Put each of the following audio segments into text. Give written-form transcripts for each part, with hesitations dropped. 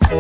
Okay,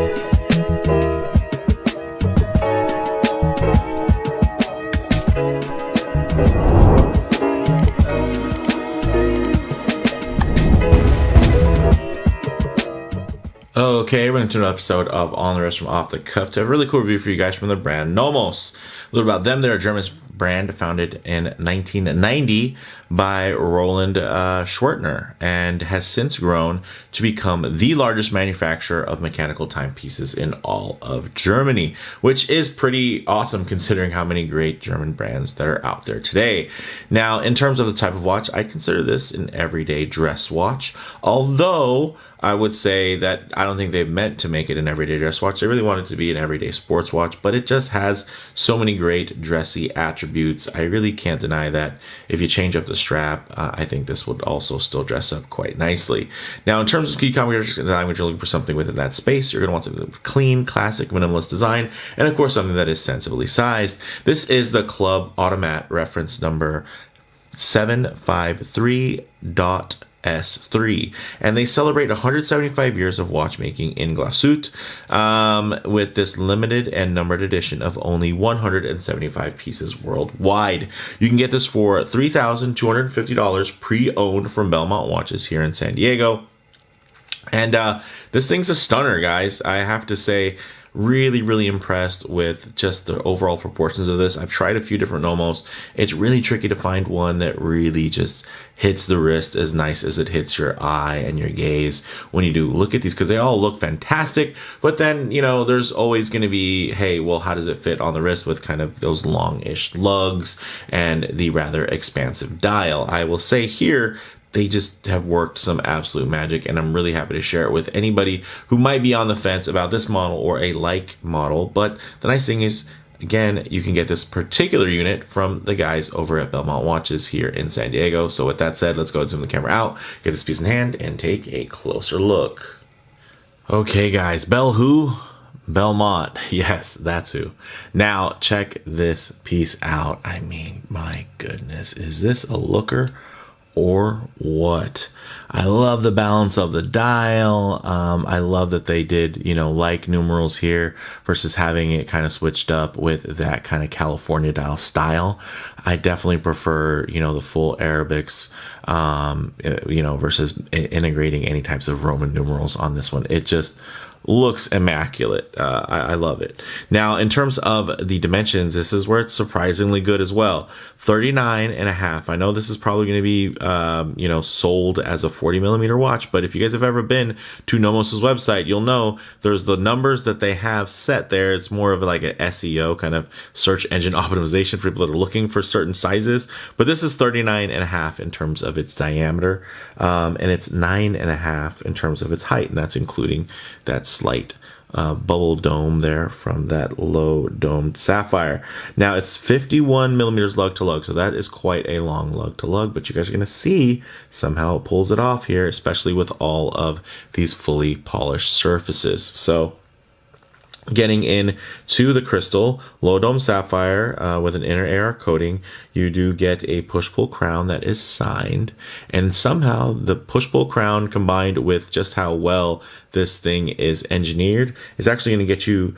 we're going to an episode of On the Wrist from Off the Cuff to have a really cool review for you guys from the brand NOMOS. A little about them. They're a German brand founded in 1990 by Roland Schwertner and has since grown to become the largest manufacturer of mechanical timepieces in all of Germany, which is pretty awesome considering how many great German brands that are out there today. Now, in terms of the type of watch, I consider this an everyday dress watch, although I would say that I don't think they've meant to make it an everyday dress watch. They really want it to be an everyday sports watch, but it just has so many great dressy attributes. I really can't deny that if you change up the strap, I think this would also still dress up quite nicely. Now, in terms of key characteristics and design, when you're looking for something within that space, you're going to want something with clean, classic, minimalist design, and of course, something that is sensibly sized. This is the Club Automat reference number 753.S3, and they celebrate 175 years of watchmaking in Glashuette with this limited and numbered edition of only 175 pieces worldwide. You can get this for $3,250 pre-owned from Belmont Watches here in San Diego. And this thing's a stunner, guys. I have to say, really impressed with just the overall proportions of this. I've tried a few different NOMOS. It's really tricky to find one that really just hits the wrist as nice as it hits your eye and your gaze when you do look at these, because they all look fantastic. But then, you know, there's always going to be, hey, well, how does it fit on the wrist with kind of those longish lugs and the rather expansive dial? I will say here, they just have worked some absolute magic, and I'm really happy to share it with anybody who might be on the fence about this model or a like model. But the nice thing is, again, you can get this particular unit from the guys over at Belmont Watches here in San Diego. So with that said, let's go ahead and zoom the camera out, get this piece in hand, and take a closer look. Okay, guys, Bell who? Belmont. Yes, that's who. Now, check this piece out. I mean, my goodness, is this a looker or what? I love the balance of the dial. I love that they did, you know, like numerals here versus having it kind of switched up with that kind of California dial style. I definitely prefer, you know, the full Arabics, you know, versus integrating any types of Roman numerals on this one. It just looks immaculate. I love it. Now, in terms of the dimensions, this is where it's surprisingly good as well. 39.5. I know this is probably going to be, you know, sold as a 40 millimeter watch, but if you guys have ever been to NOMOS's website, you'll know there's the numbers that they have set there. It's more of like an SEO kind of search engine optimization for people that are looking for certain sizes. But this is 39.5 in terms of its diameter, and it's 9.5 in terms of its height, and that's including that slight bubble dome there from that low domed sapphire. Now it's 51 millimeters lug to lug, so that is quite a long lug to lug, but you guys are going to see somehow it pulls it off here, especially with all of these fully polished surfaces. So getting in to the crystal low dome sapphire with an inner AR coating, you do get a push-pull crown that is signed, and somehow the push-pull crown combined with just how well this thing is engineered is actually going to get you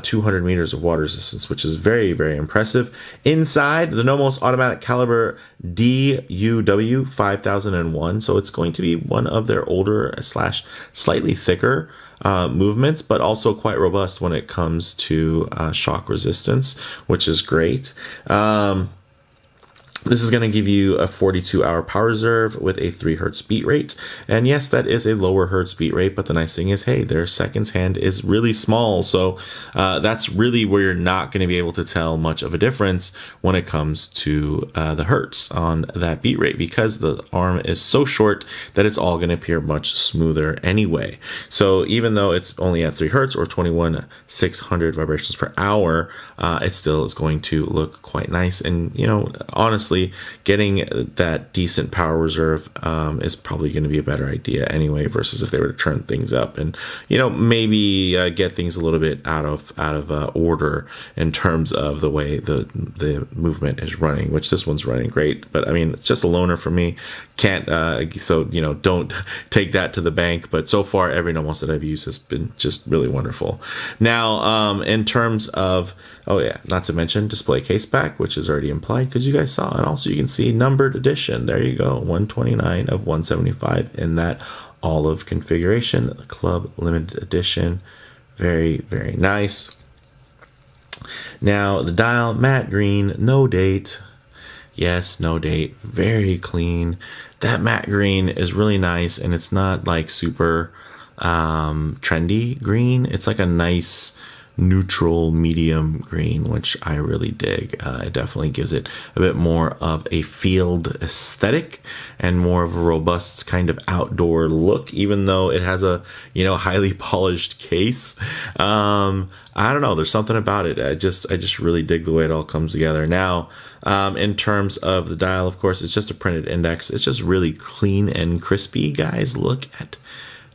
200 meters of water resistance, which is very impressive. Inside, the NOMOS automatic caliber DUW 5001, so it's going to be one of their older slash slightly thicker movements, but also quite robust when it comes to shock resistance, which is great. This is going to give you a 42-hour power reserve with a 3 hertz beat rate. And yes, that is a lower hertz beat rate, but the nice thing is, hey, their seconds hand is really small. So that's really where you're not going to be able to tell much of a difference when it comes to the hertz on that beat rate, because the arm is so short that it's all going to appear much smoother anyway. So even though it's only at 3 hertz or 21,600 vibrations per hour, it still is going to look quite nice. And, you know, honestly, honestly, getting that decent power reserve is probably going to be a better idea anyway, versus if they were to turn things up and, you know, maybe get things a little bit out of order in terms of the way the movement is running, which this one's running great. But I mean, it's just a loaner for me. Can't so, you know, don't take that to the bank. But so far, every NOMOS that I've used has been just really wonderful. Now, in terms of, oh yeah, not to mention display case back, which is already implied because you guys saw, and also you can see numbered edition. There you go, 129 of 175 in that olive configuration, club limited edition. Very, very nice. Now the dial, matte green, no date. Yes, no date, very clean. That matte green is really nice, and it's not like super trendy green. It's like a nice neutral medium green, which I really dig. It definitely gives it a bit more of a field aesthetic and more of a robust kind of outdoor look, even though it has a, you know, highly polished case. I don't know, there's something about it. I just really dig the way it all comes together. Now, in terms of the dial, of course, it's just a printed index. It's just really clean and crispy, guys. Look at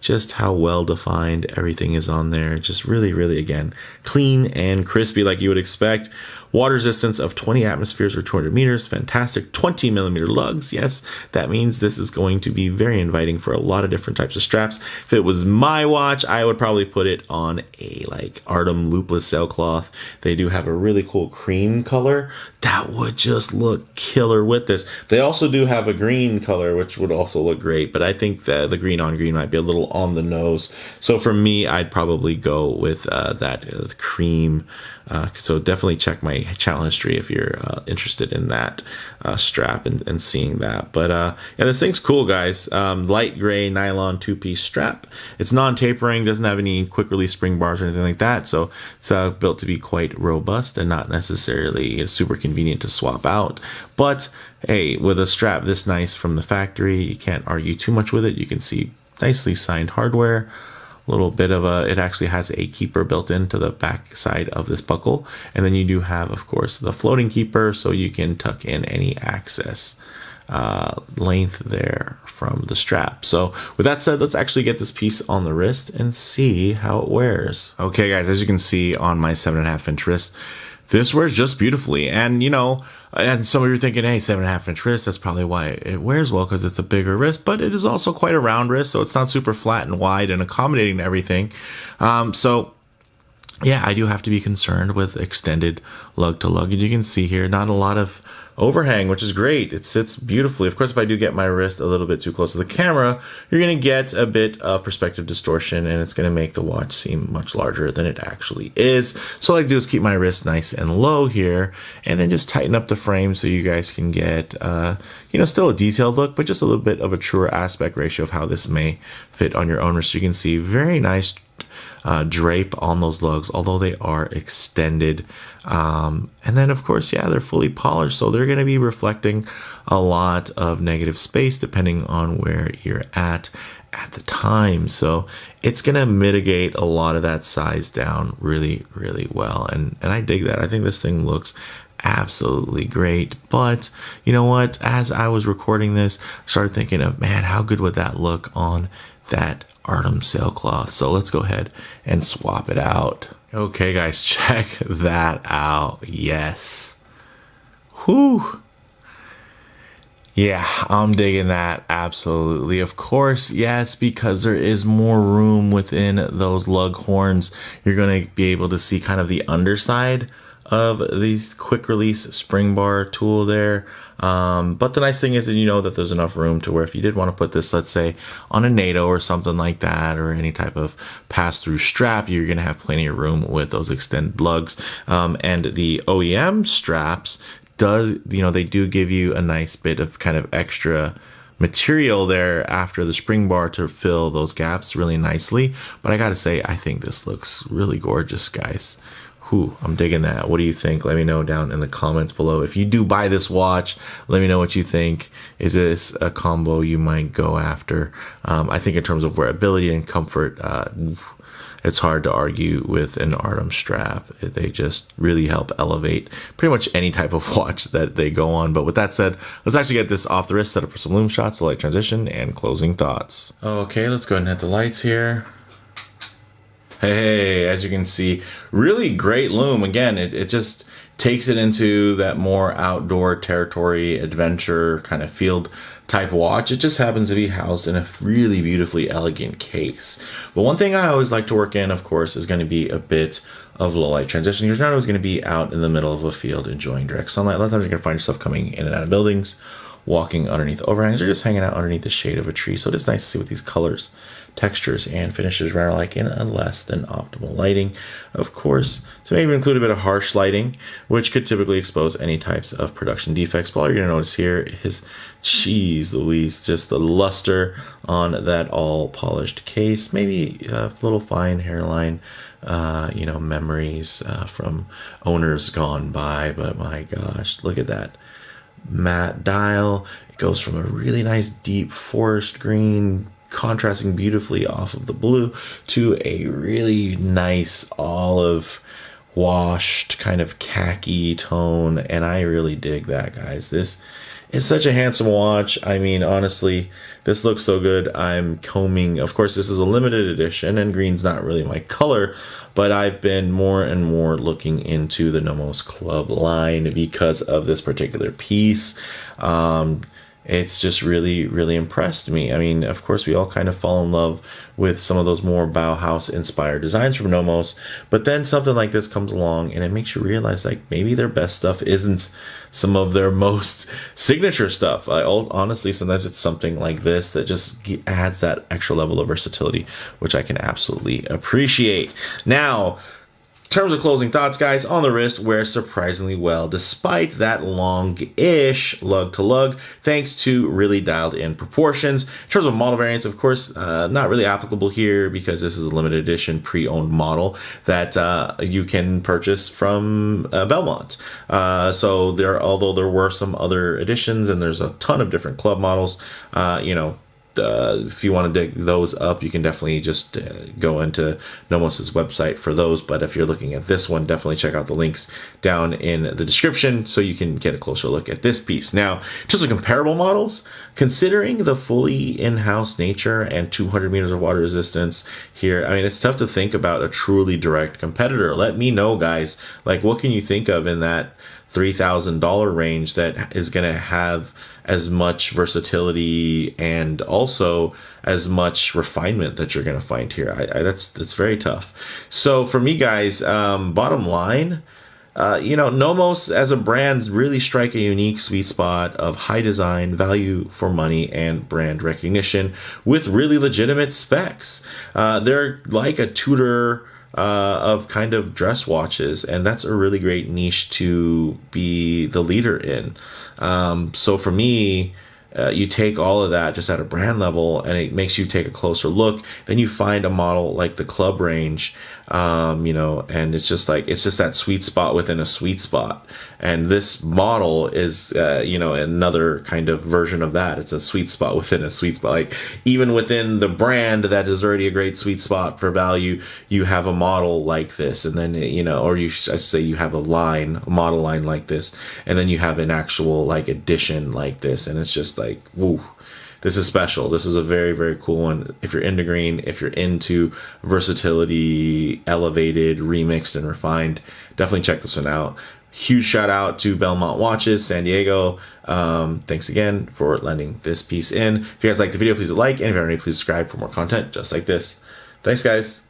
just how well defined everything is on there. Just really, really, again, clean and crispy like you would expect. Water resistance of 20 atmospheres or 200 meters. Fantastic. 20 millimeter lugs. Yes, that means this is going to be very inviting for a lot of different types of straps. If it was my watch, I would probably put it on a like Artem loopless sailcloth. They do have a really cool cream color that would just look killer with this. They also do have a green color, which would also look great, but I think the green on green might be a little on the nose. So for me, I'd probably go with that cream. So definitely check my channel history if you're interested in that strap and seeing that. But yeah, this thing's cool, guys. Light gray nylon 2-piece strap. It's non-tapering, doesn't have any quick release spring bars or anything like that. So it's built to be quite robust and not necessarily super convenient to swap out. But hey, with a strap this nice from the factory, you can't argue too much with it. You can see nicely signed hardware. Little bit of it actually has a keeper built into the back side of this buckle, and then you do have, of course, the floating keeper, so you can tuck in any access length there from the strap. So with that said, let's actually get this piece on the wrist and see how it wears. Okay, guys, as you can see on my 7.5-inch wrist, this wears just beautifully. And you know, and some of you are thinking, hey, 7.5-inch wrist, that's probably why it wears well, because it's a bigger wrist, but it is also quite a round wrist, so it's not super flat and wide and accommodating to everything. So yeah, I do have to be concerned with extended lug to lug. And you can see here, not a lot of overhang, which is great. It sits beautifully. Of course, if I do get my wrist a little bit too close to the camera, you're going to get a bit of perspective distortion, and it's going to make the watch seem much larger than it actually is. So what I do is keep my wrist nice and low here, and then just tighten up the frame so you guys can get, you know, still a detailed look, but just a little bit of a truer aspect ratio of how this may fit on your own wrist. You can see very nice drape on those lugs, although they are extended. And then of course, yeah, they're fully polished, so they're going to be reflecting a lot of negative space depending on where you're at the time. So it's going to mitigate a lot of that size down really, really well. And I dig that. I think this thing looks absolutely great. But you know what? As I was recording this, I started thinking of, man, how good would that look on that Artem sailcloth? So let's go ahead and swap it out. Okay, guys, check that out. Yes. Whew. Yeah, I'm digging that. Absolutely. Of course, yes, because there is more room within those lug horns. You're going to be able to see kind of the underside of these quick release spring bar tool there. But the nice thing is that you know that there's enough room to where if you did want to put this, let's say, on a NATO or something like that, or any type of pass-through strap, you're going to have plenty of room with those extended lugs. And the OEM straps they do give you a nice bit of kind of extra material there after the spring bar to fill those gaps really nicely. But I gotta say, I think this looks really gorgeous, guys. Whew, I'm digging that. What do you think? Let me know down in the comments below. If you do buy this watch, let me know what you think. Is this a combo you might go after? I think in terms of wearability and comfort, it's hard to argue with an Artem strap. They just really help elevate pretty much any type of watch that they go on. But with that said, let's actually get this off the wrist, set up for some lume shots, light transition, and closing thoughts. Okay, let's go ahead and hit the lights here. Hey, as you can see, really great lume. Again, it just takes it into that more outdoor territory, adventure kind of field type watch. It just happens to be housed in a really beautifully elegant case. But one thing I always like to work in, of course, is going to be a bit of low light transition. You're not always going to be out in the middle of a field enjoying direct sunlight. A lot of times you're going to find yourself coming in and out of buildings, walking underneath overhangs, or just hanging out underneath the shade of a tree. So it is nice to see what these colors, textures, and finishes are like in a less than optimal lighting. Of course, so maybe include a bit of harsh lighting, which could typically expose any types of production defects. But all you're going to notice here is, geez Louise, just the luster on that all polished case. Maybe a little fine hairline, memories from owners gone by. But my gosh, look at that matte dial. It goes from a really nice deep forest green contrasting beautifully off of the blue to a really nice olive washed kind of khaki tone, and I really dig that, guys. This is such a handsome watch. I mean, honestly, this looks so good. I'm combing, of course this is a limited edition and green's not really my color, but I've been more and more looking into the NOMOS Club line because of this particular piece. It's just really, really impressed me. I mean, of course, we all kind of fall in love with some of those more Bauhaus-inspired designs from NOMOS, but then something like this comes along and it makes you realize, like, maybe their best stuff isn't some of their most signature stuff. Honestly, sometimes it's something like this that just adds that extra level of versatility, which I can absolutely appreciate. Now, in terms of closing thoughts, guys, on the wrist wears surprisingly well despite that long-ish lug to lug, thanks to really dialed in proportions. In terms of model variants, of course, not really applicable here because this is a limited edition pre-owned model that you can purchase from Belmont. So although there were some other editions and there's a ton of different club models, if you want to dig those up, you can definitely just go into NOMOS's website for those. But if you're looking at this one, definitely check out the links down in the description so you can get a closer look at this piece. Now, just the comparable models, considering the fully in-house nature and 200 meters of water resistance here, I mean, it's tough to think about a truly direct competitor. Let me know, guys, like, what can you think of in that $3,000 range that is going to have as much versatility and also as much refinement that you're going to find here? That's very tough. So for me, guys, bottom line, NOMOS as a brand really strike a unique sweet spot of high design, value for money, and brand recognition with really legitimate specs. They're like a Tudor of kind of dress watches, and that's a really great niche to be the leader in. So for me, you take all of that just at a brand level and it makes you take a closer look. Then you find a model like the Club range, and it's just that sweet spot within a sweet spot. And this model is, another kind of version of that. It's a sweet spot within a sweet spot. Like, even within the brand that is already a great sweet spot for value, you have a model like this. And then, I should say you have a model line like this. And then you have an actual like edition like this. And it's just like, woo. This is special. This is a very, very cool one. If you're into green, if you're into versatility, elevated, remixed, and refined, definitely check this one out. Huge shout out to Belmont Watches, San Diego. Thanks again for lending this piece in. If you guys like the video, please like, and if you haven't already, please subscribe for more content just like this. Thanks, guys.